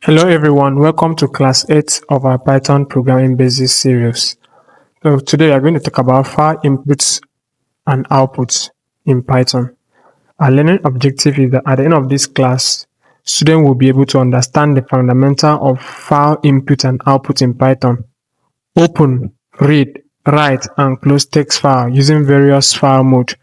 Hello everyone, welcome to class 8 of our Python programming basics series. So today we are going to talk about file inputs and outputs in Python. Our learning objective is that at the end of this class, students will be able to understand the fundamental of file input and output in Python. Open, read, write, and close text file using various file modes.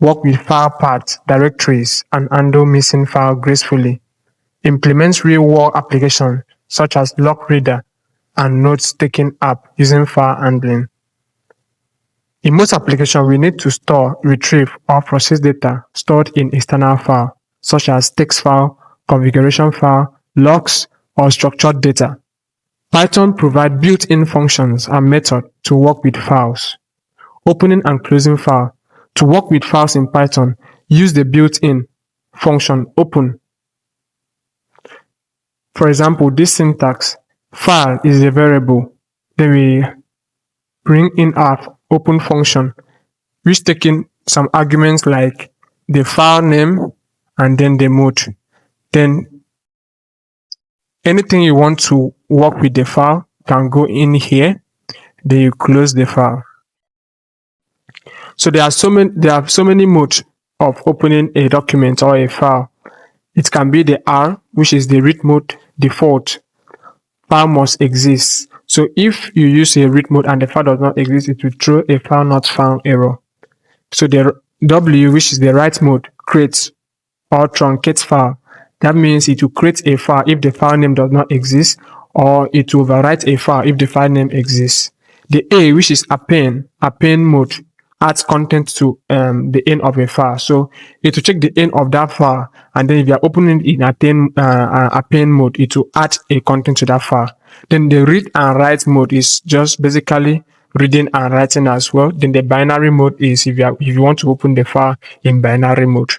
Work with file paths, directories, and undo missing file gracefully. Implements real-world applications such as LogReader and note-taking app using file handling. In most applications, we need to store, retrieve, or process data stored in external files such as text file, configuration file, logs, or structured data. Python provides built-in functions and methods to work with files. Opening and closing files. To work with files in Python, use the built-in function open. For example, this syntax, file is a variable. Then we bring in our open function, which taking some arguments like the file name and then the mode. Then anything you want to work with the file can go in here. Then you close the file. So there are so many modes of opening a document or a file. It can be the R, which is the read mode default. File must exist. So if you use a read mode and the file does not exist, it will throw a file not found error. So the W, which is the write mode, creates or truncates file. That means it will create a file if the file name does not exist, or it will overwrite a file if the file name exists. The A, which is append mode, adds content to the end of a file. So it will check the end of that file, and then if you are opening it in append mode, it will add a content to that file. Then the read and write mode is just basically reading and writing as well. Then the binary mode is if you want to open the file in binary mode.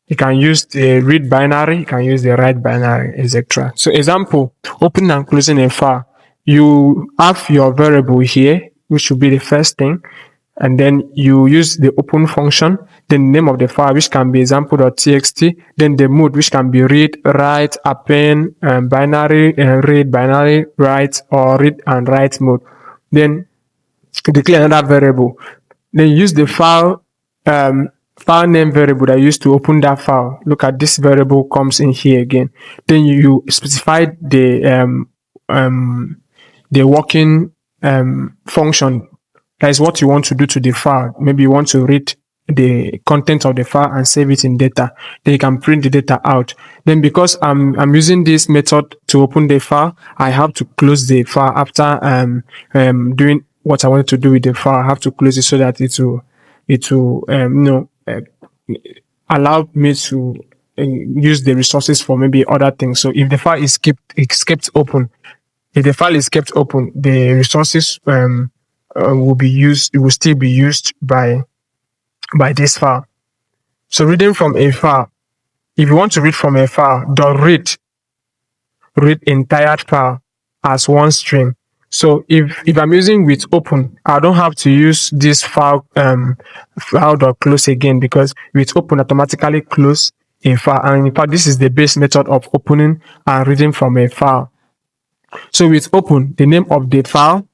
You can use the read binary, you can use the write binary, etc. So example, opening and closing a file. You have your variable here, which should be the first thing, and then you use the open function, then the name of the file, which can be example.txt, then the mode, which can be read, write, append, binary, read, binary, write, or read and write mode. Then declare another variable. Then use the file name variable that you used to open that file. Look at this variable comes in here again. Then you specify the working function. That is what you want to do to the file. Maybe you want to read the content of the file and save it in data. Then you can print the data out. Then because I'm using this method to open the file, I have to close the file after doing what I wanted to do with the file. I have to close it so that it will allow me to use the resources for maybe other things. So if the file is kept open, the resources will be used. It will still be used by this file. So reading from a file. If you want to read from a file, read entire file as one string. So if I'm using with open, I don't have to use this file file.close again, because with open automatically close a file. And in fact, this is the base method of opening and reading from a file. So with open, the name of the file,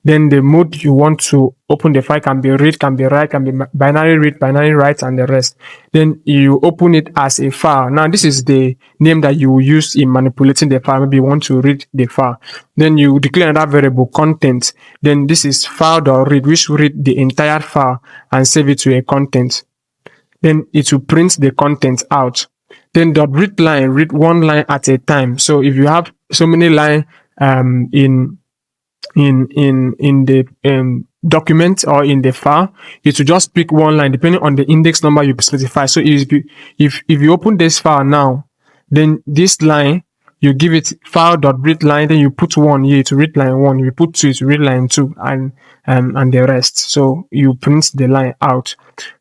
then the mode you want to open the file can be read, can be write, can be binary read, binary write, and the rest. Then you open it as a file. Now this is the name that you will use in manipulating the file. Maybe you want to read the file. Then you declare another variable content. Then this is file.read, which will read the entire file and save it to a content. Then it will print the content out. Then .read line, read one line at a time. So if you have so many lines in the document or in the file, it will just pick one line depending on the index number you specify. So if you open this file now, then this line you give it file.read line, then you put 1 here to read line 1, you put 2 to read line 2, and the rest. So you print the line out.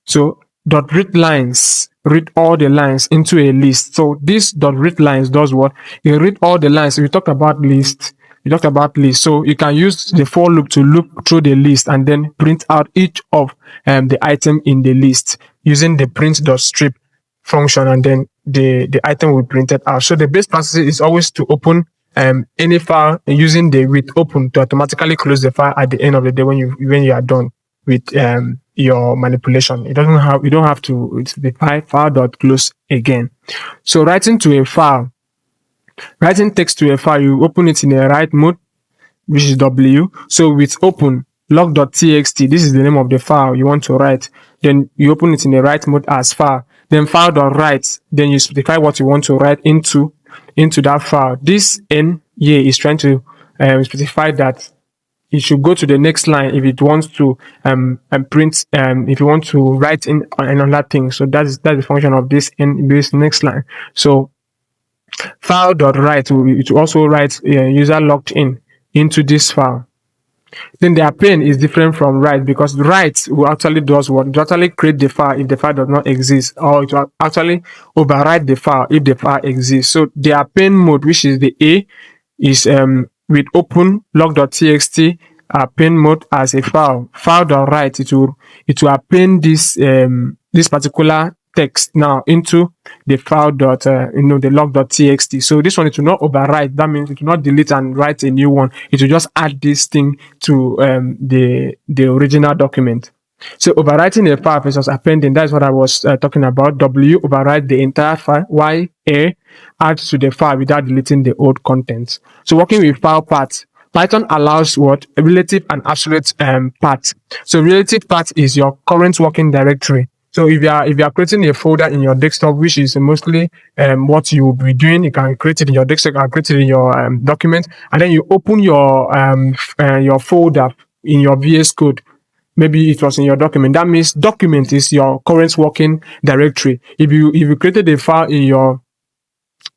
So .read lines read all the lines into a list. So this .read lines does what? You read all the lines. So we talked about list. So you can use the for loop to loop through the list and then print out each of the item in the list using the print.strip function, and then the item will be printed out. So the best practice is always to open any file using the with open to automatically close the file at the end of the day when you are done with your manipulation. You don't have to, it's the file dot close again. So writing text to a file, you open it in a write mode, which is W. So with open log.txt, this is the name of the file you want to write. Then you open it in the write mode as file. Then file.write. Then you specify what you want to write into that file. This N here is trying to specify that it should go to the next line if it wants to print if you want to write in another thing. So that's the function of this next line. So file.write, it will also write user logged in into this file. Then the append is different from write, because write will actually does what? It will actually create the file if the file does not exist, or it will actually override the file if the file exists. So the append mode, which is the A, is with open log.txt append mode as a file.write. It will append this particular text now into the file the log.txt. So this one, it will not overwrite. That means it will not delete and write a new one. It will just add this thing to the original document. So overwriting a file versus appending, that's what I was talking about. W, overwrite the entire file, while A, adds to the file without deleting the old contents. So working with file paths, Python allows what? A relative and absolute path. So relative path is your current working directory. So if you are creating a folder in your desktop, which is mostly what you will be doing, you can create it in your desktop, you can create it in your document, and then you open your folder in your VS Code. Maybe it was in your document. That means document is your current working directory. If you created a file in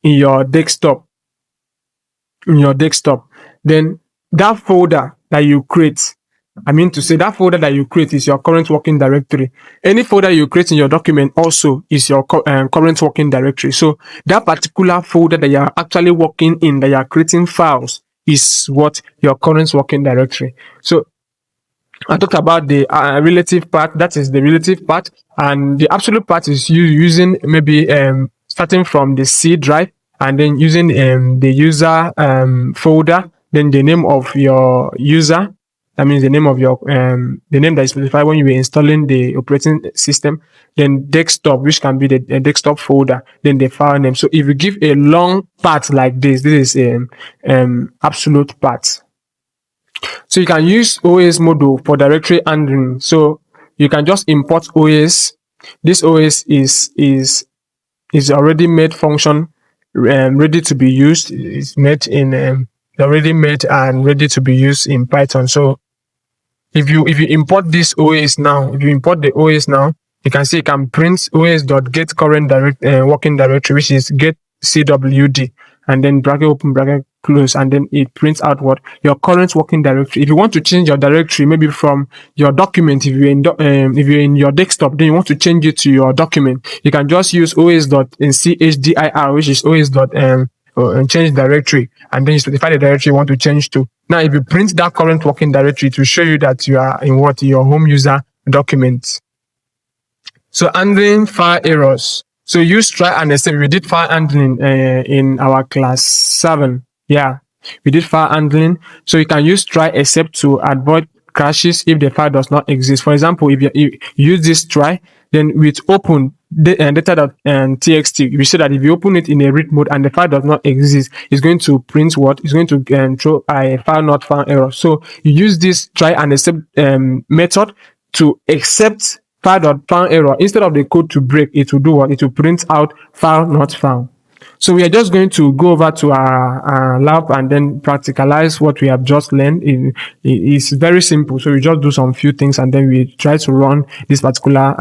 your desktop, then that folder that you create, that folder that you create is your current working directory. Any folder you create in your document also is your current working directory. So that particular folder that you are actually working in, that you are creating files, is what your current working directory. So I talked about the relative part. That is the relative part, and the absolute part is you using maybe starting from the C drive, and then using the user folder, then the name of your user. That means the name of your the name that is specified when you were installing the operating system. Then desktop, which can be the desktop folder. Then the file name. So if you give a long path like this is absolute path. So you can use OS module for directory handling. So you can just import OS. This OS is already made function, ready to be used. It's made in already made and ready to be used in Python. So if you import this OS now, you can see you can print os.get current working directory, which is get cwd, and then bracket open, bracket close, and then it prints out what? Your current working directory. If you want to change your directory, maybe from your document, if you're in your desktop, then you want to change it to your document, you can just use os.chdir, which is and change directory, and then you specify the directory you want to change to. Now, if you print that current working directory, to show you that you are in your home user document. So handling file errors. So use try and except. We did file handling in our class 7. Yeah, we did file handling. So you can use try except to avoid crashes if the file does not exist. For example, if you use this try, then with open data.txt, we say that if you open it in a read mode and the file does not exist, it's going to print what? It's going to throw a file not found error. So you use this try and accept method to accept file.found error. Instead of the code to break, it will do what? It will print out file not found. So we are just going to go over to our lab and then practicalize what we have just learned. It's very simple. So we just do some few things and then we try to run this particular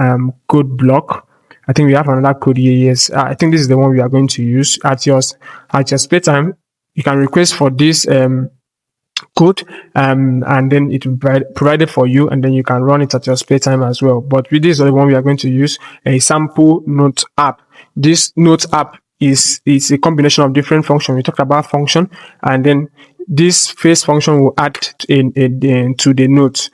code block. I think we have another code here. Yes, I think this is the one we are going to use at your spare time. You can request for this code and then it will be provided for you, and then you can run it at your spare time as well. But with this, the one we are going to use a sample note app. This note app is a combination of different functions. We talked about function, and then this first function will add to the note.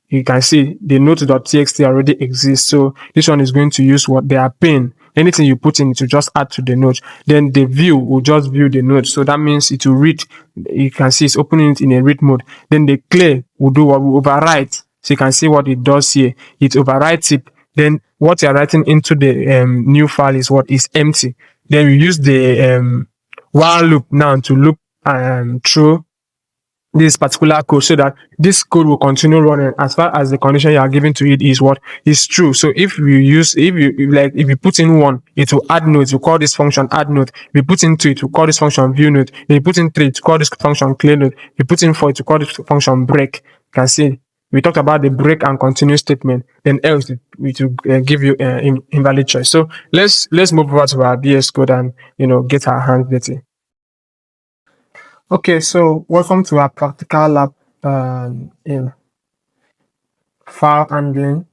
You can see the note.txt already exists. So this one is going to use what? The append, anything you put in, it will just add to the note. Then the view will just view the note. So that means it will read. You can see it's opening it in a read mode. Then the clear will do what? Will overwrite. So you can see what it does here. It overwrites it. Then what you're writing into the new file is what is empty. Then we use the while loop now to loop through this particular code so that this code will continue running as far as the condition you are giving to it is what is true. So if you put in 1, it will add note. You call this function add note. If you put in 2, it will call this function view note. If you put in 3, it will call this function clear note. If you put in 4, it will call this function break. You can see we talked about the break and continue statement. Then else it will give you invalid choice. So let's move over to our VS Code and get our hands dirty. Okay, so welcome to our practical lab in file handling.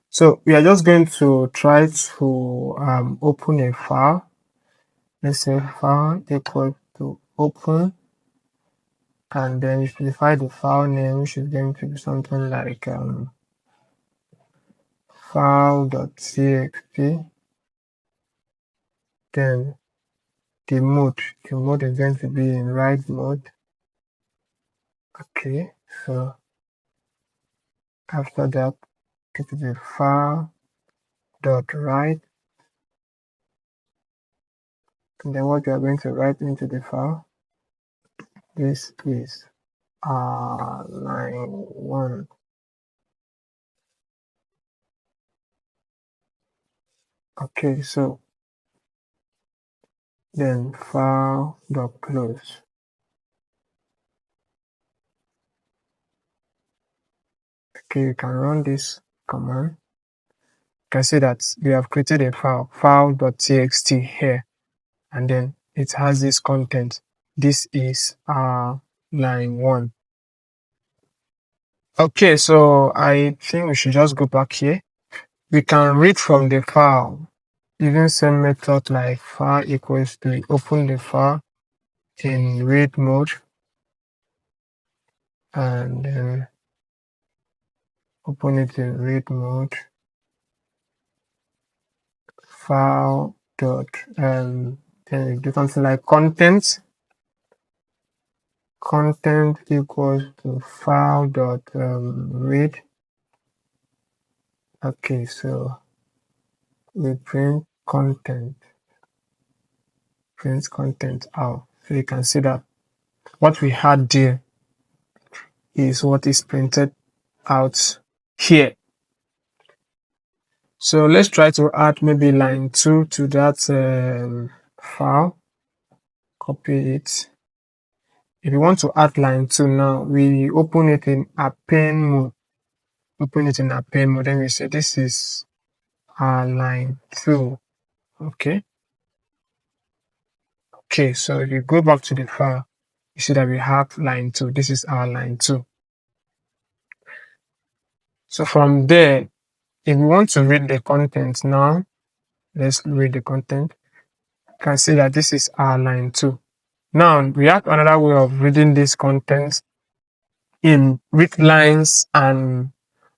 So we are just going to try to open a file. Let's say file equal to open, and then you specify the file name, which is going to be something like file.txt. Then the mode is going to be in write mode. Okay, so after that, go to the file.write, and then what you are going to write into the file, this is line 1. Okay, so then file.close. Okay, you can run this command. You can see that we have created a file.txt here, and then it has this content. This is line 1. Okay, so I think we should just go back here. We can read from the file using same method like file equals to open the file in read mode, and then open it in read mode. File dot then you do something like content equals to file dot read. Okay, so we print content out. So you can see that what we had there is what is printed out here. So let's try to add maybe line 2 to that file. Copy it. If you want to add line 2 now, we open it in append mode. Then we say this is line 2. Okay, so if you go back to the file, you see that we have line 2. This is our line 2. So from there, if we want to read the content now, let's read the content. You can see that this is our line 2. Now we have another way of reading this content in read lines and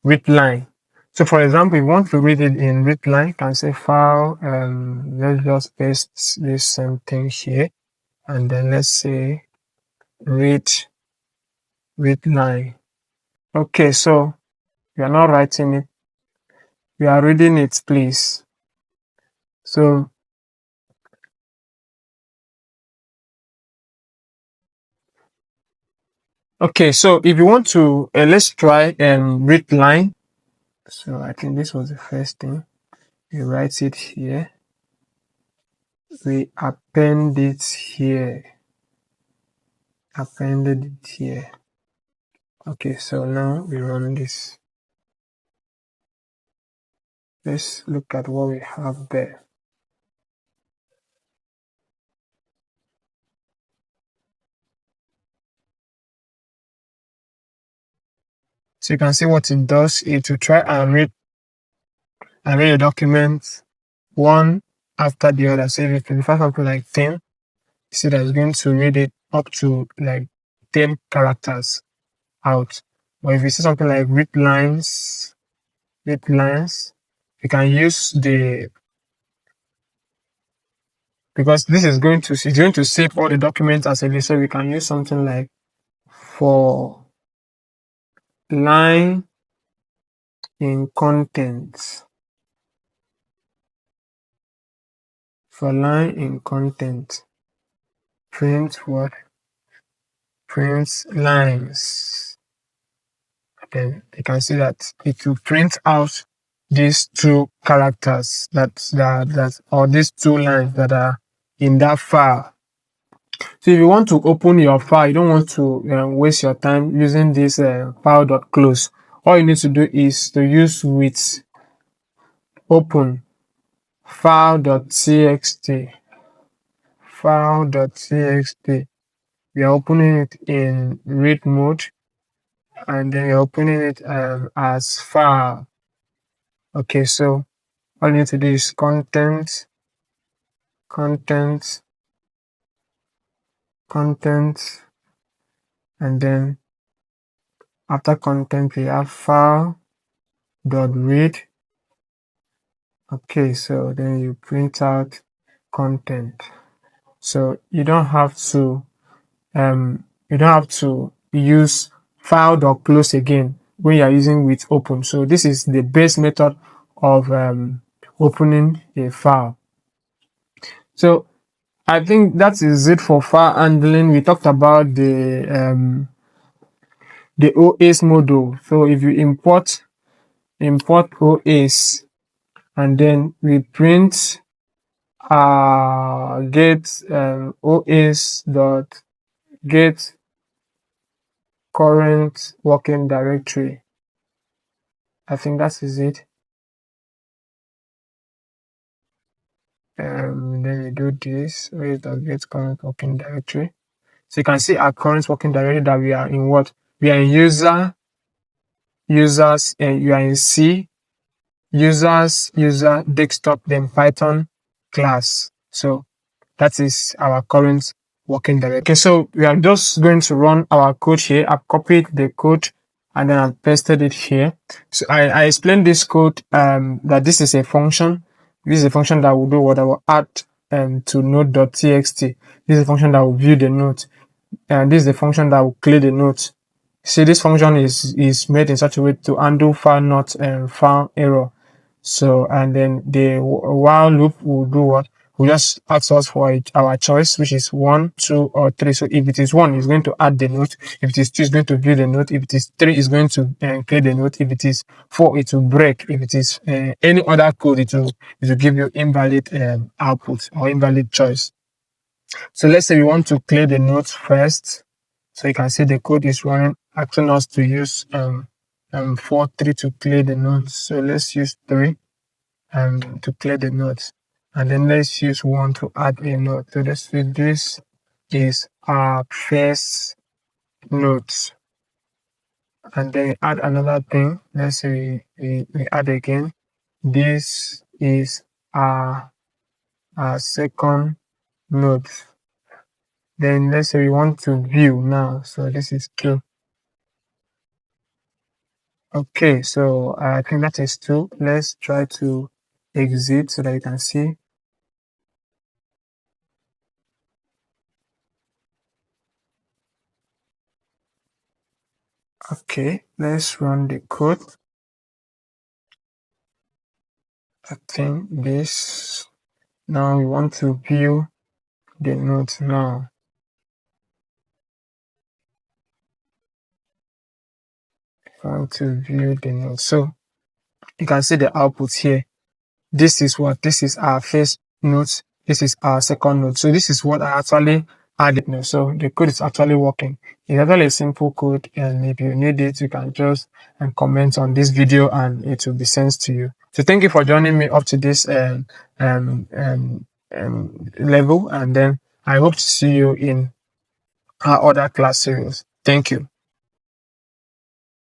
read line. So for example, if you want to read it in read line, you can say file, let's just paste this same thing here, and then let's say read line. Okay, so we are not writing it, we are reading it, please. So okay, so if you want to let's try read line. So I think this was the first thing. We write it here, we append it here, appended it here. Okay, so now we run this. Let's look at what we have there. So you can see what it does. It will try and read the document one after the other. So if you specify something like 10, you see that it's going to read it up to like 10 characters out. But if you see something like read lines, we can use because this is going to save all the documents as a list. So we can use something like for line in contents. For line in content, print what? Prints lines. Then you can see that it will print out these two characters or these two lines that are in that file. So if you want to open your file, you don't want to waste your time using this file.close. All you need to do is to use with open file.txt. File.txt. We are opening it in read mode, and then you're opening it as file. Okay, so all you need to do is content, and then after content we have file.read. Okay, so then you print out content. So you don't have to use file.close again when you are using with open. So this is the base method of opening a file. So I think that is it for file handling. We talked about the OS module. So if you import OS, and then we print get OS dot get current working directory. I think that is it. Then we do this, OS.get current working directory. So you can see our current working directory that we are in what? We are in users, and you are in C, users, user, desktop, then Python class. So that is our current working directory. Okay, so we are just going to run our code here. I've copied the code and then I've pasted it here. So I explained this code that this is a function. This is a function that will do what I will add to node.txt. This is a function that will view the node, and this is a function that will clear the node. See, this function is made in such a way to handle file not and file error. So, and then the while loop will do what? Will just ask us for our choice, which is 1, 2, or 3. So if it is 1, it's going to add the note. If it is 2, it's going to view the note. If it is 3, it's going to clear the note. If it is 4, it will break. If it is any other code, it will give you invalid output or invalid choice. So let's say we want to clear the note first. So you can see the code is running, asking us to use 4, 3 to clear the nodes. So let's use 3 to clear the nodes, and then let's use 1 to add a node. So this is our first node, and then add another thing. Let's say we add again. This is our second node. Then let's say we want to view now. So this is 2. Okay, so I think that is 2. Let's try to exit so that you can see. Okay, let's run the code. I think this. Now we want to view the node now. I want to view the node. So you can see the output here. This is what? This is our first node. This is our second node. So this is what I actually added now. So the code is actually working. It's actually a simple code, and if you need it, you can just comment on this video and it will be sent to you. So thank you for joining me up to this level, and then I hope to see you in our other class series. Thank you.